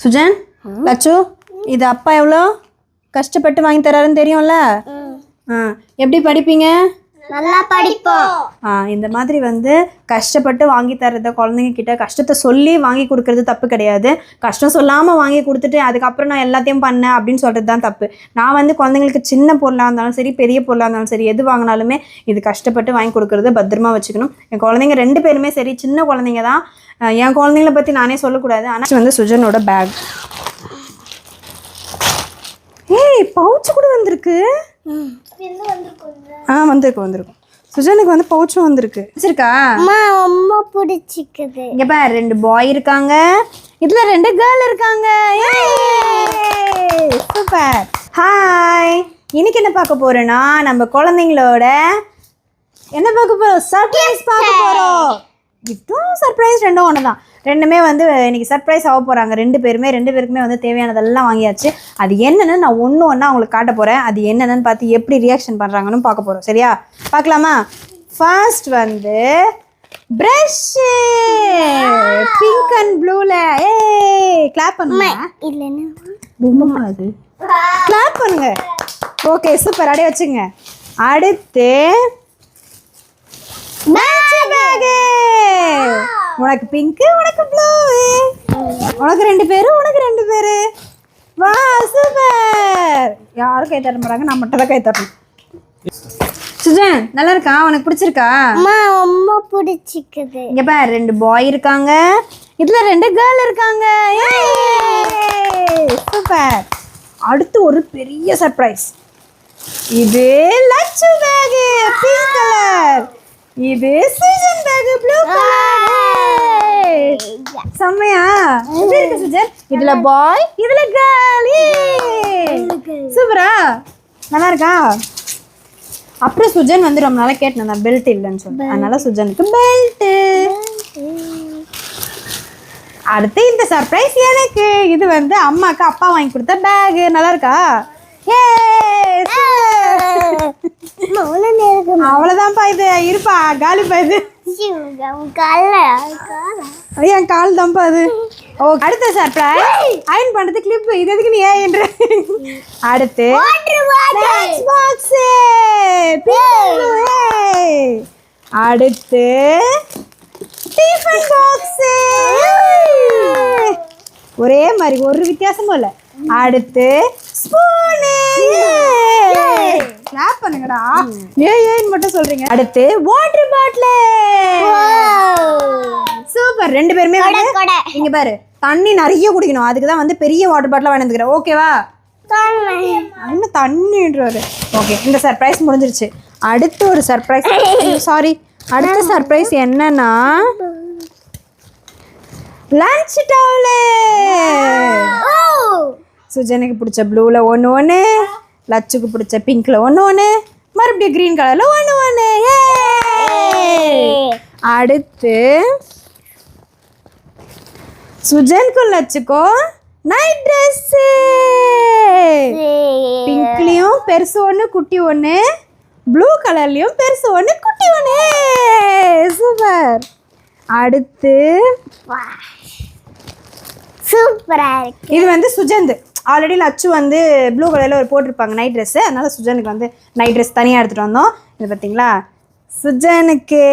சுஜன், லட்சு, இது அப்பா எவ்வளோ கஷ்டப்பட்டு வாங்கி தராருன்னு தெரியும்ல? எப்படி படிப்பீங்க? நல்லா படிப்போம். இந்த மாதிரி வந்து கஷ்டப்பட்டு வாங்கி தர்றத குழந்தைங்க கிட்ட கஷ்டத்தை சொல்லி வாங்கி கொடுக்கறது தப்பு கிடையாது. கஷ்டம் சொல்லாமல் வாங்கி கொடுத்துட்டு அதுக்கப்புறம் நான் எல்லாத்தையும் பண்ணேன் அப்படின்னு சொல்கிறது தான் தப்பு. நான் வந்து குழந்தைங்களுக்கு சின்ன பொருளாக இருந்தாலும் சரி, பெரிய பொருளாக இருந்தாலும் சரி, எது வாங்கினாலுமே இது கஷ்டப்பட்டு வாங்கி கொடுக்கறத பத்திரமா வச்சுக்கணும். என் குழந்தைங்க 2 பேருமே சரி, சின்ன குழந்தைங்க தான். என் குழந்தைங்கள பற்றி நானே சொல்லக்கூடாது. ஆனால் வந்து சுஜனோட பேக், ஏய் பவுச்சு கூட வந்திருக்கு. வந்திருக்கும். சுஜனுக்கு வந்து பவுச்சும் வந்திருக்கு. வச்சிருக்கா? ரொம்ப பிடிச்சிக்குது. இங்க பாரு, 2 பாய் இருக்காங்க, இதுல 2 கேர்ள் இருக்காங்க. சூப்பர். ஹாய், இன்னைக்கு என்ன பார்க்க போறோம்னா நம்ம குழந்தைங்களோட என்ன பார்க்க போறோம்? சர்ப்ரைஸ் பார்க்க போறோம். கிஃப்ட்டும் சர்ப்ரைஸ் ரெண்டும் ஒன்று தான். ரெண்டுமே வந்து இன்னைக்கு சர்ப்ரைஸ் ஆக போகிறாங்க. 2 பேருக்குமே வந்து தேவையானதெல்லாம் வாங்கியாச்சு. அது என்னென்னு நான் ஒன்று அவங்களுக்கு காட்ட போகிறேன். அது என்னென்னு பார்த்து எப்படி ரியாக்ஷன் பண்ணுறாங்கன்னு பார்க்க போகிறோம். சரியா? பார்க்கலாமா? ஃபர்ஸ்ட் வந்து ப்ரஷ்ஷு, பிங்க் அண்ட் ப்ளூவில். கிளாப் பண்ணுங்க. இல்லைன்னா அது கிளாப் பண்ணுங்க. Okay, super. அப்படியே வச்சுங்க. அடுத்து உனக்கு பிங்க், உனக்கு ப்ளூ, உனக்கு 2 பேரு. வா, சூப்பர். யாரும் கை தட்ட மாட்டாங்க, நான் மட்டும் தான் கை தட்டணும். சுஜன், நல்லா இருக்கா? உனக்கு பிடிச்சிருக்கா? ரொம்ப பிடிச்சிக்குது. இங்க பாரு, 2 பாய் இருக்காங்க, இதுல 2 கேர்ள் இருக்காங்க. சூப்பர். அடுத்து ஒரு பெரிய சர்ப்ரைஸ். இது லட்சு பேக், பிங்க் கலர். இது சுஜன் பேக், ப்ளூ கலர். செம்மையா? எப்படி இருக்கு சுஜன்? இதுல பாய், இதுல கேர்ள். சூப்பரா? நல்லா இருக்கா? அப்புறம் சுஜன் வந்து ரொம்ப நாளா கேட்டேன் பெல்ட் இல்லைன்னு சொல்லிட்டு, அதனால சுஜனுக்கு பெல்ட். அடுத்து இந்த சர்ப்ரைஸ் எனக்கு. இது வந்து அம்மாக்கு அப்பா வாங்கி கொடுத்த பேக். நல்லா இருக்கா? அவ்வளவுதான்ப்பா. இது இருப்பா, காலிப்பா. இது என் கால் தான்ப்பா அது. ஓகே, அடுத்த சர்ப்ரைஸ் அயன் பண்றது கிளிப். இது எதுக்கு நீ ஏன்ற? அடுத்து பாக்ஸ். அடுத்து டிஃபன் பாக்ஸ். ஒரே மாதிரி, ஒரு வித்தியாசமும் இல்லை. அடுத்து ஸ்பூனு. கிளாப் பண்ணுங்கடா. ஏன்னு மட்டும் சொல்றீங்க. அடுத்து வாட்டர் பாட்டில். சூப்பர். 2 பேருமே இங்க பாரு, தண்ணி நிறைய குடிக்கணும். அதுக்கு தான் வந்து பெரிய வாட்டர் பாட்டில் வாங்கிக்கிறேன். ஓகேவா? இன்னும் தண்ணின்றாரு. ஓகே, இந்த சர்ப்ரைஸ் முடிஞ்சிருச்சு. அடுத்து ஒரு சர்ப்ரைஸ். சாரி, அடுத்த சர்ப்ரைஸ் என்னன்னா லஞ்ச் டவுல். சுஜனுக்கு பிடிச்ச ப்ளூவில் ஒன்று, லட்சுக்கு பிடிச்ச பிங்க்ல ஒன்று, மறுபடியும் க்ரீன் கலரில் ஒன்று. அடுத்து சுஜனுக்கும் லட்சுக்கும் நைட் ட்ரெஸ்ஸு. பிங்க்லேயும் பெருசு ஒன்று, குட்டி ஒன்று. ப்ளூ கலர்லேயும் பெருசு ஒன்று, குட்டி ஒன்று. சூப்பர். அடுத்து சூப்பரா இருக்கு. இது வந்து சுஜந்து. ஆல்ரெடி லட்சு வந்து ப்ளூ கலரில் ஒரு போட்டிருப்பாங்க நைட் ட்ரெஸ்ஸு, அதனால சுஜனுக்கு வந்து நைட் ட்ரெஸ் தனியாக எடுத்துகிட்டு வந்தோம். இது பார்த்தீங்களா சுஜனுக்கு.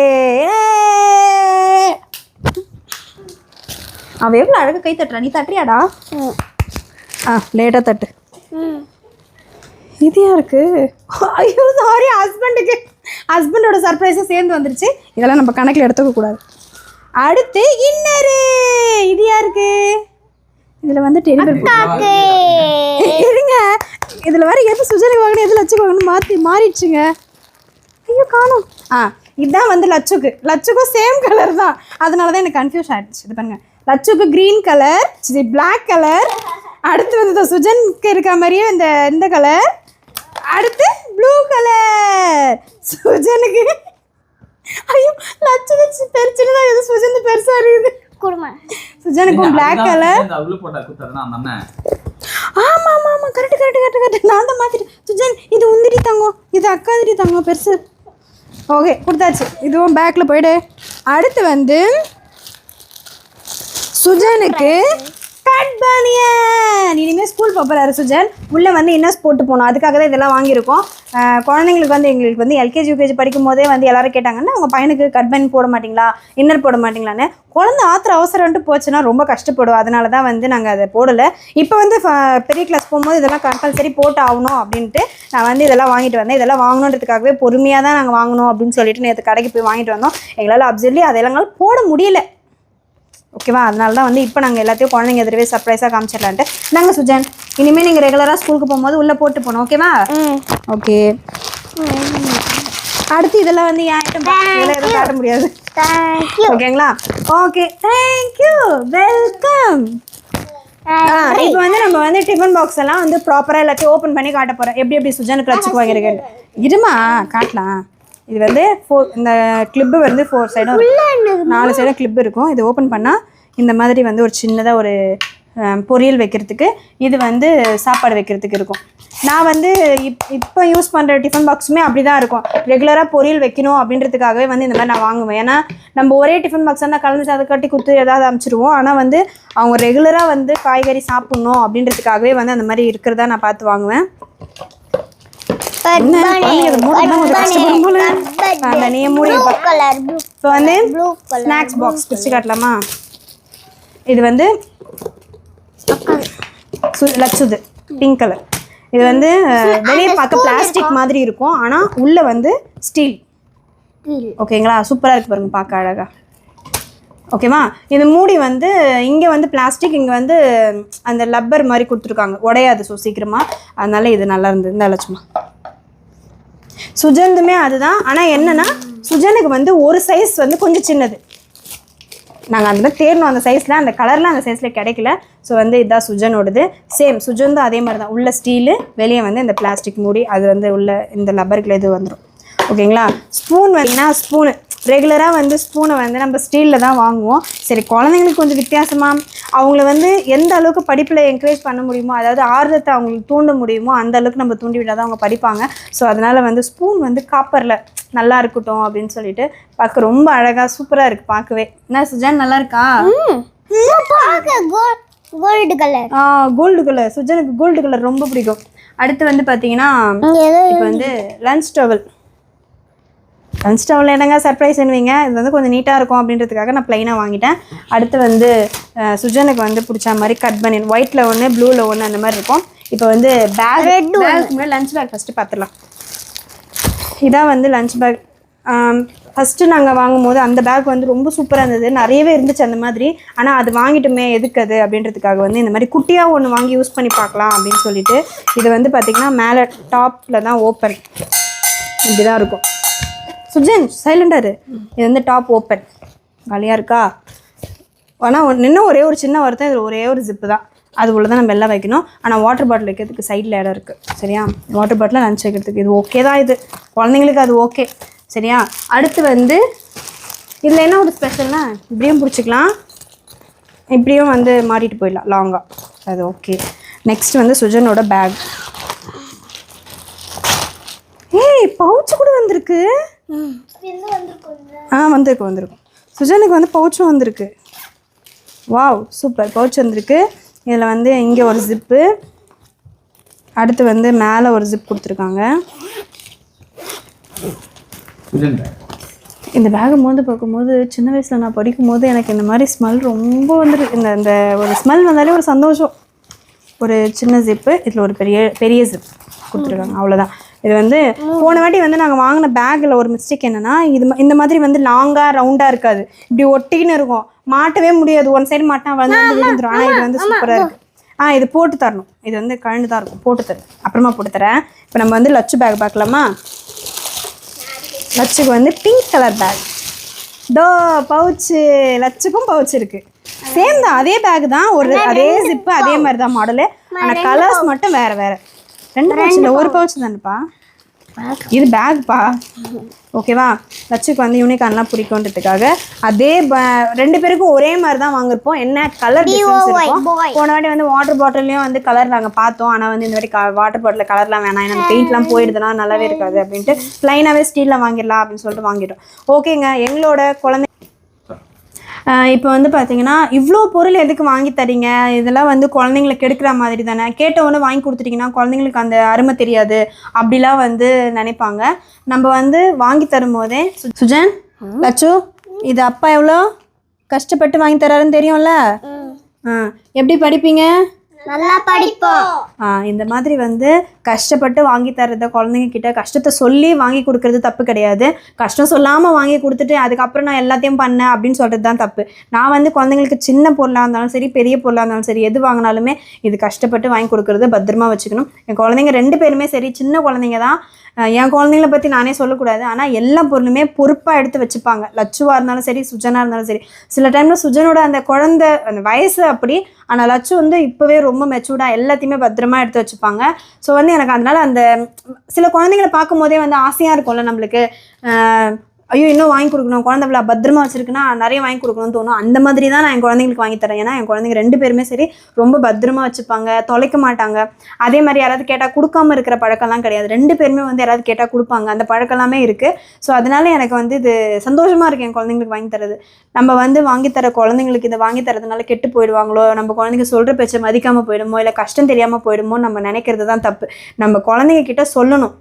அவள் எவ்வளோ அழகாக கை தட்டுறா. நீ தட்டுறியாடா? லேட்டாக தட்டு. இது யாருக்கு? ஐயோ சாரி, ஹஸ்பண்டோட சர்ப்ரைஸும் சேர்ந்து வந்துருச்சு. இதெல்லாம் நம்ம கணக்கில் எடுத்துக்க கூடாது. அடுத்து இன்னரு. இது யாருக்கு? இதில் வந்து இருங்க, இதில் வேறு எது சுஜனுக்கு வாங்கணும், எது லட்சுக்கு வாங்கணும் மாறிடுச்சுங்க. ஐயோ காணும். இதுதான் வந்து லட்சுக்கும் சேம் கலர் தான், அதனால தான் எனக்கு கன்ஃபியூஸ் ஆகிடுச்சு. இது பாருங்க, லட்சுக்கு க்ரீன் கலர், இது பிளாக் கலர். அடுத்து வந்து சுஜனுக்கு இருக்க மாதிரியே இந்த கலர். அடுத்து ப்ளூ கலர் சுஜனுக்கு. ஐயோ, லட்சு பெருசுதான், எது சுஜன் பெருசாக இருக்குது. சுஜனுக்கும் பிளாக் கலர். ஆமாம், கரெக்ட். நான் தான் மாற்றிட்டேன். சுஜன், இது உந்திரி தங்கம், இது அக்காதிரி தங்கம் பெருசு. ஓகே, கொடுத்தாச்சு. இதுவும் பேக்கில் போய்டு. அடுத்து வந்து சுஜனுக்கு கட் பனியன். இனிமேல் ஸ்கூல் போகிறாரு சுஜன். உள்ளே வந்து இன்னர்ஸ் போட்டு போகணும், அதுக்காக தான் இதெல்லாம் வாங்கியிருக்கோம். குழந்தைங்களுக்கு வந்து எங்களுக்கு வந்து எல்கேஜி யூகேஜி படிக்கும் போதே வந்து எல்லாரும் கேட்டாங்கன்னா உங்கள் பையனுக்கு கட் பனியன் போட மாட்டிங்களா, இன்னர் போட மாட்டிங்களான்னு. குழந்தை அவசரம்ட்டு போச்சுன்னா ரொம்ப கஷ்டப்படுவோம். அதனால தான் வந்து நாங்கள் அதை போடலை. இப்போ வந்து பெரிய கிளாஸ் போகும்போது இதெல்லாம் கம்பல்சரி போட்டு ஆகணும் அப்படின்ட்டு நான் வந்து இதெல்லாம் வாங்கிட்டு வந்தேன். இதெல்லாம் வாங்கணுன்றதுக்காகவே பொறுமையாக தான் நாங்கள் வாங்கணும் அப்படின்னு சொல்லிட்டு நேற்று கடைக்கு போய் வாங்கிட்டு வந்தோம். எங்களால் அப்சர்ட்லி அதெல்லாம் போட முடியல. ஓகேவா, அதனால தான் வந்து இப்போ நாங்கள் எல்லாத்தையும் குழந்தைங்க எதிரவே சர்ப்ரைஸாக காமிச்சிடலான்ட்டு. நாங்கள் சுஜன் இனிமேல் நீங்கள் ரெகுலராக ஸ்கூலுக்கு போகும்போது உள்ளே போட்டு போகணும். ஓகேவா? ஓகே. அடுத்து இதெல்லாம் வந்து என் ஐட்டம் இதெல்லாம் எதுவும் காட்ட முடியாது. ஓகேங்களா? Okay, thank you, welcome. இப்போ வந்து நம்ம வந்து டிஃபன் பாக்ஸ் எல்லாம் வந்து ப்ராப்பராக எல்லாத்தையும் ஓப்பன் பண்ணி காட்ட போகிறோம். எப்படி எப்படி சுஜனுக்கு லட்சுக்கு வாங்கியிருக்கேன். இருமா காட்டலாம். இது வந்து இந்த கிளிப்பு வந்து 4 சைடும் 4 சைடும் கிளிப்பு இருக்கும். இது ஓப்பன் பண்ணால் இந்த மாதிரி வந்து ஒரு சின்னதாக ஒரு பொரியல் வைக்கிறதுக்கு, இது வந்து சாப்பாடு வைக்கிறதுக்கு இருக்கும். நான் வந்து இப்போ யூஸ் பண்ணுற டிஃபன் பாக்ஸுமே அப்படி தான் இருக்கும். ரெகுலராக பொரியல் வைக்கணும் அப்படின்றதுக்காகவே வந்து இந்த மாதிரி நான் வாங்குவேன். ஏன்னா நம்ம ஒரே டிஃபன் பாக்ஸ் தான் கலந்து அதை கட்டி கொடுத்து ஏதாவது அனுப்பிச்சிடுவோம். ஆனால் வந்து அவங்க ரெகுலராக வந்து காய்கறி சாப்பிட்ணும் அப்படின்றதுக்காகவே வந்து அந்த மாதிரி இருக்கிறதா நான் பார்த்து வாங்குவேன். ஸ்நாக்ஸ் பாக்ஸ் பிரிச்சு காட்டலாமா? இது வந்து லட்சுது பிங்க் கலர். இது வந்து வெளியே பார்க்க பிளாஸ்டிக் மாதிரி இருக்கும், ஆனால் உள்ள வந்து ஸ்டீல். ஓகேங்களா? சூப்பராக இருக்கு பாருங்க, பார்க்க அழகா. ஓகேவா? இது மூடி வந்து இங்கே வந்து பிளாஸ்டிக், இங்கே வந்து அந்த லப்பர் மாதிரி கொடுத்துருக்காங்க, உடையாது ஸோ சீக்கிரமாக. அதனால இது நல்லா இருந்தது. இந்த லட்சுமா சுஜந்துமே அதுதான். ஆனால் என்னன்னா சுஜனுக்கு வந்து ஒரு சைஸ் வந்து கொஞ்சம் சின்னது. நாங்கள் அந்த மாதிரி தேடணும் அந்த சைஸில், அந்த கலரில் அந்த சைஸில் கிடைக்கல. ஸோ வந்து இதுதான் சுஜனோடது. சேம் சுஜந்தும் அதே மாதிரி தான். உள்ள ஸ்டீலு, வெளியே வந்து இந்த பிளாஸ்டிக் மூடி, அது வந்து உள்ள இந்த லப்பருக்குள்ள இது வந்துடும். ஓகேங்களா? ஸ்பூன் பார்த்தீங்கன்னா ஸ்பூனு ரெகுலராக வந்து ஸ்பூனை வந்து நம்ம ஸ்டீலில் தான் வாங்குவோம். சரி, குழந்தைங்களுக்கு கொஞ்சம் வித்தியாசமாக அவங்கள வந்து எந்த அளவுக்கு படிப்பில் என்கரேஜ் பண்ண முடியுமோ, அதாவது ஆர்வத்தை அவங்களுக்கு தூண்ட முடியுமோ அந்த அளவுக்கு நம்ம தூண்டி விட்டால் தான் அவங்க படிப்பாங்க. ஸோ அதனால் வந்து ஸ்பூன் வந்து காப்பரில் நல்லா இருக்கட்டும் அப்படின்னு சொல்லிட்டு பார்க்க ரொம்ப அழகாக சூப்பராக இருக்குது பார்க்கவே. என்ன சுஜன், நல்லா இருக்கா? Gold colour. Gold colour. சுஜனுக்கு கோல்டு கலர் ரொம்ப பிடிக்கும். அடுத்து வந்து பார்த்தீங்கன்னா இப்போ வந்து லன்ச் டவல். லன்ச் டவல் என்னங்க சர்ப்ரைஸ் பண்ணுவீங்க, இது வந்து கொஞ்சம் நீட்டாக இருக்கும் அப்படின்றதுக்காக நான் ப்ளைனாக வாங்கிட்டேன். அடுத்து வந்து சுஜனுக்கு வந்து பிடிச்ச மாதிரி கட் பனியன், ஒயிட்டில் ஒன்று ப்ளூவில் ஒன்று அந்த மாதிரி இருக்கும். இப்போ வந்து பேக் லன்ச் பேக் ஃபஸ்ட்டு பார்த்துடலாம். இதான் வந்து லன்ச் பேக். ஃபஸ்ட்டு நாங்கள் வாங்கும்போது அந்த பேக் வந்து ரொம்ப சூப்பராக இருந்தது, நிறையவே இருந்துச்சு அந்த மாதிரி. ஆனால் அது வாங்கிட்டுமே எதுக்கு அது அப்படின்றதுக்காக வந்து இந்த மாதிரி குட்டியாக ஒன்று வாங்கி யூஸ் பண்ணி பார்க்கலாம் அப்படின்னு சொல்லிட்டு. இது வந்து பார்த்திங்கன்னா மேலே டாப்பில் தான் ஓப்பன், இப்படி தான் இருக்கும். சுஜன் சைலண்டாரு. இது வந்து டாப் ஓப்பன், காலியாக இருக்கா? ஆனால் இன்னும் ஒரே ஒரு சின்ன வருத்தம், இதில் ஒரே ஒரு ஜிப்பு தான், அது உள்ள தான் நம்ம எல்லாம் வைக்கணும். ஆனால் வாட்டர் பாட்டில் வைக்கிறதுக்கு சைடில் இடம் இருக்குது. சரியா? வாட்டர் பாட்டில் லன்ச் வைக்கிறதுக்கு இது ஓகே தான். இது குழந்தைங்களுக்கு அது ஓகே. சரியா? அடுத்து வந்து இதில் என்ன ஒரு ஸ்பெஷல்னா, இப்படியும் பிடிச்சிக்கலாம், இப்படியும் வந்து மாட்டிட்டு போயிடலாம் லாங்காக, அது ஓகே. நெக்ஸ்ட் வந்து சுஜனோட பேக். ஏய், பவுச்சு கூட வந்திருக்கு. வந்திருக்கும். சுஜனுக்கு வந்து பவுச்சும் வந்திருக்கு. Wow, super. பவுச் வந்திருக்கு. இதில் வந்து இங்கே ஒரு ஜிப்பு, அடுத்து வந்து மேலே ஒரு ஜிப் கொடுத்துருக்காங்க. இந்த பேகை மோந்து பார்க்கும்போது சின்ன வயசில் நான் படிக்கும்போது எனக்கு இந்த மாதிரி ஸ்மெல் ரொம்ப வந்துருக்கு. இந்த ஒரு ஸ்மெல் வந்தாலே ஒரு சந்தோஷம். ஒரு சின்ன ஜிப்பு, இதில் ஒரு பெரிய ஜிப் கொடுத்துருக்காங்க, அவ்வளோதான். இது வந்து போன வாட்டி வந்து நாங்கள் வாங்கின பேக்கில் ஒரு மிஸ்டேக் என்னென்னா, இந்த மாதிரி வந்து லாங்காக ரவுண்டாக இருக்காது, இப்படி ஒட்டின்னு இருக்கும், மாட்டவே முடியாது. ஒன் சைடு மாட்டினா வந்து விழுந்துடும். ஆனால் இது வந்து சூப்பராக இருக்குது. இது போட்டு தரணும், இது வந்து கழண்டு தான் இருக்கும். போட்டு தரேன், அப்புறமா போட்டு தரேன். இப்போ நம்ம வந்து லட்சு பேக் பார்க்கலாமா? லட்சுக்கு வந்து பிங்க் கலர் பேக். பவுச்சு, லட்சுக்கும் பவுச் இருக்குது. சேம் தான், அதே பேக் தான், அதே ஜிப்பு, அதே மாதிரி தான் மாடலு. ஆனால் கலர்ஸ் மட்டும் வேறு வேறு. 2 பவுச் இல்லை, ஒரு பவுச் தானேப்பா இது பேக்ப்பா. ஓகேவா? லட்சுக்கு வந்து யூனிகார்ன்லாம் பிடிக்குன்றதுக்காக அதே 2 பேருக்கும் ஒரே மாதிரி தான் வாங்கிருப்போம். என்ன கலர் டிஃபரன்ஸ் இருக்கும். போன வாட்டி வந்து வாட்டர் பாட்டிலையும் வந்து கலர் நாங்கள் பார்த்தோம். ஆனால் வந்து இந்த வாட்டி வாட்டர் பாட்டில் கலர்லாம் வேணாம், நம்ம பெயிண்ட்லாம் போயிடுதுன்னா நல்லாவே இருக்காது அப்படின்ட்டு ப்ளைனாகவே ஸ்டீலில் வாங்கிடலாம் அப்படின்னு சொல்லிட்டு வாங்கிட்டோம். ஓகேங்க, எங்களோட குழந்தை இப்போ வந்து பார்த்தீங்கன்னா இவ்வளோ பொருள் எதுக்கு வாங்கி தரீங்க, இதெல்லாம் வந்து குழந்தைங்களை கெடுக்கிற மாதிரி தானே, கேட்டவொன்னே வாங்கி கொடுத்துட்டிங்கன்னா குழந்தைங்களுக்கு அந்த அருமை தெரியாது அப்படிலாம் வந்து நினைப்பாங்க. நம்ம வந்து வாங்கி தரும் போதே சுஜன், லட்சு, இது அப்பா எவ்வளோ கஷ்டப்பட்டு வாங்கி தராருன்னு தெரியும்ல. எப்படி படிப்பீங்க? நல்லா படிப்போம். இந்த மாதிரி வந்து கஷ்டப்பட்டு வாங்கி தர்றத குழந்தைங்க கிட்ட கஷ்டத்தை சொல்லி வாங்கி கொடுக்கறது தப்பு கிடையாது. கஷ்டம் சொல்லாமல் வாங்கி கொடுத்துட்டு அதுக்கப்புறம் நான் எல்லாத்தையும் பண்ணேன் அப்படின்னு சொல்கிறது தான் தப்பு. நான் வந்து குழந்தைங்களுக்கு சின்ன பொருளாக இருந்தாலும் சரி, பெரிய பொருளாக இருந்தாலும் சரி, எது வாங்கினாலுமே இது கஷ்டப்பட்டு வாங்கி கொடுக்கறது பத்திரமா வச்சுக்கணும். என் குழந்தைங்க 2 பேருமே சரி, சின்ன குழந்தைங்க தான். என் குழந்தைங்கள பற்றி நானே சொல்லக்கூடாது, ஆனால் எல்லா பொருளுமே பொறுப்பாக எடுத்து வச்சுப்பாங்க. லட்சுவாக இருந்தாலும் சரி, சுஜனாக இருந்தாலும் சரி. சில டைமில் சுஜனோட அந்த குழந்தை அந்த வயசு அப்படி, ஆனால் லட்சு வந்து இப்போவே ரொம்ப மெச்சூர்டாக எல்லாத்தையுமே பத்திரமா எடுத்து வச்சுப்பாங்க. ஸோ வந்து எனக்கு அதனால் அந்த சில குழந்தைங்களை பார்க்கும் போதே வந்து ஆசையாக இருக்கும்ல நம்மளுக்கு, ஐயோ இன்னும் வாங்கி கொடுக்கணும், குழந்தை பத்திரமா வச்சுருக்குன்னா நிறைய வாங்கி கொடுக்கணும்னு தோணும். அந்த மாதிரி தான் நான் என் குழந்தைங்களுக்கு வாங்கி தரேன். ஏன்னா என் குழந்தைங்க 2 பேருமே சரி ரொம்ப பத்திரமா வச்சுப்பாங்க, தொலைக்க மாட்டாங்க. அதே மாதிரி யாராவது கேட்டால் கொடுக்காம இருக்கிற பழக்கம்லாம் கிடையாது. 2 பேருமே வந்து யாராவது கேட்டால் கொடுப்பாங்க, அந்த பழக்கம் எல்லாமே இருக்குது. ஸோ அதனால எனக்கு வந்து இது சந்தோஷமாக இருக்குது என் குழந்தைங்களுக்கு வாங்கி தரது. நம்ம வந்து வாங்கி தர குழந்தைங்களுக்கு இதை வாங்கி தரதுனால கெட்டு போயிடுவாங்களோ, நம்ம குழந்தைங்க சொல்கிற பேச்சை மதிக்காமல் போயிடுமோ, இல்லை கஷ்டம் தெரியாமல் போயிடுமோ நம்ம நினைக்கிறது தான் தப்பு. நம்ம குழந்தைங்க கிட்ட சொல்லணும்,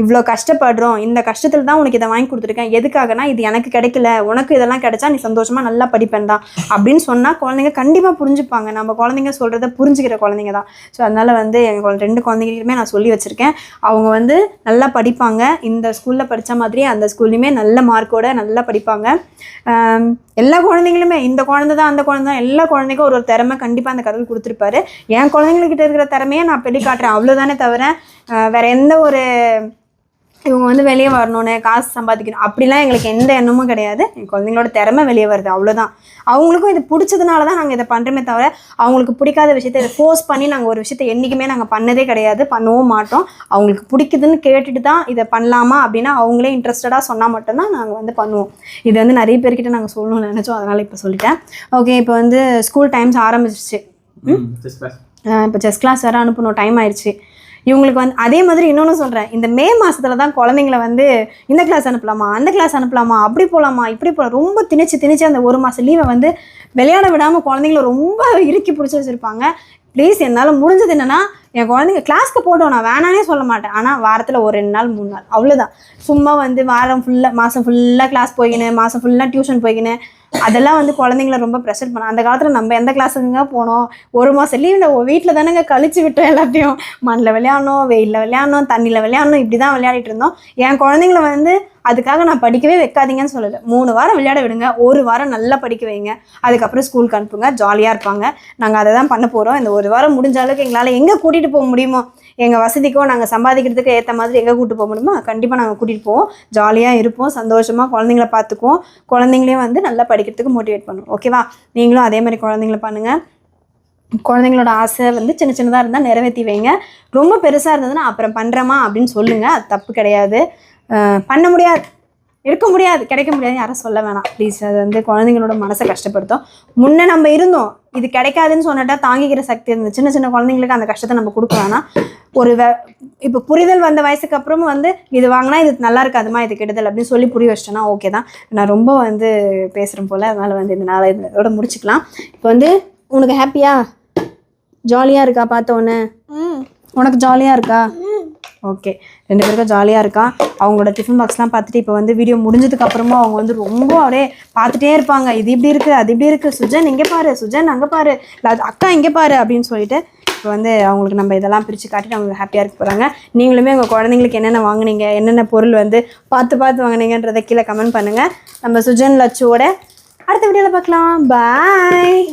இவ்வளோ கஷ்டப்படுறோம், இந்த கஷ்டத்தில் தான் உனக்கு இதை வாங்கி கொடுத்துருக்கேன், எதுக்காகனா இது எனக்கு கிடைக்கல, உனக்கு இதெல்லாம் கிடைச்சா நீ சந்தோஷமாக நல்லா படிப்பேன் தான் அப்படின்னு சொன்னால் குழந்தைங்க கண்டிப்பாக புரிஞ்சுப்பாங்க. நம்ம குழந்தைங்க சொல்கிறத புரிஞ்சுக்கிற குழந்தைங்க தான். ஸோ அதனால் வந்து எங்கள் 2 குழந்தைங்களுமே நான் சொல்லி வச்சுருக்கேன். அவங்க வந்து நல்லா படிப்பாங்க. இந்த ஸ்கூலில் படித்த மாதிரி அந்த ஸ்கூல்லையுமே நல்ல மார்க்கோட நல்லா படிப்பாங்க. எல்லா குழந்தைங்களுமே, இந்த குழந்தை தான் அந்த குழந்தை தான், எல்லா குழந்தைக்கும் ஒரு திறமை கண்டிப்பாக அந்த கடவுள் கொடுத்துருப்பாரு. என் குழந்தைங்கக்கிட்ட இருக்கிற திறமையை நான் வெளிக்காட்டுறேன், அவ்வளோதானே தவிர வேறு எந்த ஒரு இவங்க வந்து வெளியே வரணுன்னு காசு சம்பாதிக்கணும் அப்படிலாம் எங்களுக்கு எந்த எண்ணமும் கிடையாது. என் குழந்தைங்களோட திறமை வெளியே வருது, அவ்வளோதான். அவங்களுக்கும் இது பிடிச்சதுனால தான் நாங்கள் இதை பண்ணுறோமே தவிர அவங்களுக்கு பிடிக்காத விஷயத்தை இதை ஃபோர்ஸ் பண்ணி நாங்கள் ஒரு விஷயத்தை என்றைக்குமே நாங்கள் பண்ணதே கிடையாது, பண்ணவும் மாட்டோம். அவங்களுக்கு பிடிக்குதுன்னு கேட்டுட்டு தான் இதை பண்ணலாமா அப்படின்னா அவங்களே இன்ட்ரெஸ்டடாக சொன்னால் மட்டும்தான் நாங்கள் வந்து பண்ணுவோம். இது வந்து நிறைய பேர்கிட்ட நாங்கள் சொல்லணும்னு நினச்சோம், அதனால் இப்போ சொல்லிட்டேன். ஓகே, இப்போ வந்து ஸ்கூல் டைம்ஸ் ஆரம்பிச்சிச்சு. இப்போ செஸ் கிளாஸ் வேறு அனுப்பணும், டைம் ஆயிடுச்சு. இவங்களுக்கு வந்து அதே மாதிரி இன்னொன்று சொல்கிறேன், இந்த மே மாதத்தில் தான் குழந்தைங்கள வந்து இந்த கிளாஸ் அனுப்பலாமா, அந்த கிளாஸ் அனுப்பலாமா, அப்படி போகலாமா, இப்படி போகலாம், ரொம்ப திணிச்சு அந்த 1 மாதம் லீவை வந்து விளையாட விடாமல் குழந்தைங்கள ரொம்ப இறுக்கி பிடிச்சி வச்சுருப்பாங்க. ப்ளீஸ், என்னால் முடிஞ்சது என்னென்னா என் குழந்தைங்க கிளாஸ்க்கு போட்டோம், நான் வேணானே சொல்ல மாட்டேன். ஆனால் வாரத்தில் ஒரு 2 நாள் 3 நாள் அவ்வளோதான். சும்மா வந்து வாரம் ஃபுல்லாக மாதம் ஃபுல்லாக கிளாஸ் போய்க்கினேன், மாதம் ஃபுல்லாக டியூஷன் போய்க்கினேன், அதெல்லாம் வந்து குழந்தைங்கள ரொம்ப ப்ரெஷர் பண்ண. அந்த காலத்தில் நம்ம எந்த கிளாஸுக்குங்க போனோம், 1 மாதம் லீவில் வீட்டில் தானேங்க கழிச்சு விட்டோம். எல்லாத்தையும் மண்ணில் விளையாடணும், வெயிலில் விளையாடணும், தண்ணியில் விளையாடணும், இப்படி தான் விளையாடிட்டு இருந்தோம். என் குழந்தைங்கள வந்து அதுக்காக நான் படிக்கவே வைக்காதீங்கன்னு சொல்லலை. 3 வாரம் விளையாட விடுங்க, 1 வாரம் நல்லா படிக்க வைங்க, அதுக்கப்புறம் ஸ்கூலுக்கு அனுப்புங்க, ஜாலியாக இருப்பாங்க. நாங்கள் அதை தான் பண்ண போகிறோம். இந்த 1 வாரம் முடிஞ்ச அளவுக்கு எங்களால் எங்கே கூட்டிகிட்டு போக முடியுமோ, எங்கள் வசதிக்கோ நாங்கள் சம்பாதிக்கிறதுக்கு ஏற்ற மாதிரி எங்கே கூப்பிட்டு போக முடியுமோ கண்டிப்பாக நாங்கள் கூட்டிகிட்டு போவோம். ஜாலியாக இருப்போம், சந்தோஷமாக குழந்தைங்கள பார்த்துக்குவோம், குழந்தைங்களையும் வந்து நல்லா படிக்கிறதுக்கு மோட்டிவேட் பண்ணுவோம். ஓகேவா? நீங்களும் அதே மாதிரி குழந்தைங்கள பண்ணுங்கள். குழந்தைங்களோட ஆசை வந்து சின்ன சின்னதாக இருந்தால் நிறைவேற்றி வைங்க. ரொம்ப பெருசாக இருந்ததுன்னா அப்புறம் பண்ணுறோமா அப்படின்னு சொல்லுங்கள், அது தப்பு கிடையாது. பண்ண முடியாது, இருக்க முடியாது, கிடைக்க முடியாது யாரும் சொல்ல வேணாம் ப்ளீஸ். அது வந்து குழந்தைங்களோட மனசை கஷ்டப்படுத்தும். முன்னே நம்ம இருந்தோம், இது கிடைக்காதுன்னு சொன்னட்டா தாங்கிக்கிற சக்தி இருந்தது. சின்ன சின்ன குழந்தைங்களுக்கு அந்த கஷ்டத்தை நம்ம கொடுக்க வேணாம். ஒரு இப்போ புரிதல் வந்த வயசுக்கு அப்புறமும் வந்து இது வாங்கினா இது நல்லா இருக்காதுமா, இது கெடுதல் அப்படின்னு சொல்லி புரிய வச்சிட்டேன்னா ஓகே தான். நான் ரொம்ப வந்து பேசுகிறேன் போல், அதனால் வந்து இதனால் இதோட முடிச்சுக்கலாம். இப்போ வந்து உனக்கு ஹாப்பியா, ஜாலியாக இருக்கா? பார்த்தோன்னே உனக்கு ஜாலியாக இருக்கா? ஓகே, 2 பேருக்கும் ஜாலியாக இருக்கா. அவங்களோட டிஃபன் பாக்ஸ்லாம் பார்த்துட்டு இப்போ வந்து வீடியோ முடிஞ்சதுக்கு அப்புறமா அவங்க வந்து ரொம்ப அப்படியே பார்த்துட்டே இருப்பாங்க, இது இப்படி இருக்குது, அது இப்படி இருக்குது, சுஜன் இங்கே பாரு, சுஜன் அங்கே பாரு, அக்கா இங்கே பாரு அப்படின்னு சொல்லிட்டு இப்போ வந்து அவங்களுக்கு நம்ம இதெல்லாம் பிரித்து காட்டிட்டு அவங்களுக்கு ஹாப்பியாக இருக்க போகிறாங்க. நீங்களுமே உங்கள் குழந்தைங்களுக்கு என்னென்ன வாங்கினீங்க, என்னென்ன பொருள் வந்து பார்த்து வாங்கினீங்கன்றதை கீழே கமெண்ட் பண்ணுங்கள். நம்ம சுஜன் லட்சுவோட அடுத்த வீடியோவில் பார்க்கலாம். பாய்.